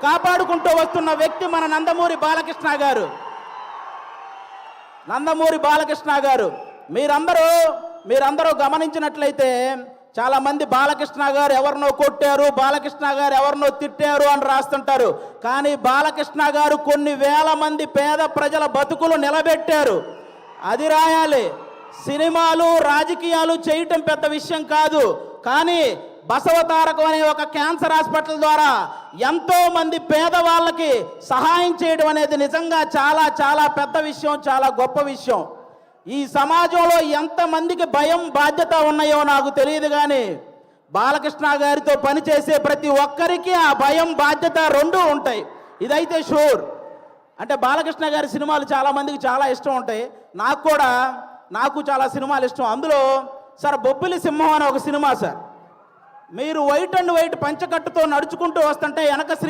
కాపాడుకుంటూ వస్తున్న వ్యక్తి మన నందమూరి బాలకృష్ణ గారు. నందమూరి బాలకృష్ణ గారు మీరందరూ గమనించినట్లయితే చాలా మంది బాలకృష్ణ గారు ఎవరినో కొట్టారు, బాలకృష్ణ గారు ఎవరినో తిట్టారు అని రాస్తుంటారు. కానీ బాలకృష్ణ గారు కొన్ని వేల మంది పేద ప్రజల బతుకులు నిలబెట్టారు. అది రాయాలి. సినిమాలు రాజకీయాలు చేయటం పెద్ద విషయం కాదు, కానీ బసవతారకం అనే ఒక క్యాన్సర్ హాస్పిటల్ ద్వారా ఎంతో మంది పేదవాళ్ళకి సహాయం చేయడం అనేది నిజంగా చాలా చాలా పెద్ద విషయం, చాలా గొప్ప విషయం. ఈ సమాజంలో ఎంతమందికి భయం బాధ్యత ఉన్నాయో నాకు తెలియదు, కానీ బాలకృష్ణ గారితో పనిచేసే ప్రతి ఒక్కరికి ఆ భయం బాధ్యత రెండూ ఉంటాయి. ఇదైతే షూర్. అంటే బాలకృష్ణ గారి సినిమాలు చాలామందికి చాలా ఇష్టం ఉంటాయి. నాకు చాలా సినిమాలు ఇష్టం. అందులో సార్ బొబ్బిలి సింహం అనే ఒక సినిమా సార్, మీరు వైట్ అండ్ వైట్ పంచకట్టుతో నడుచుకుంటూ వస్తుంటే వెనక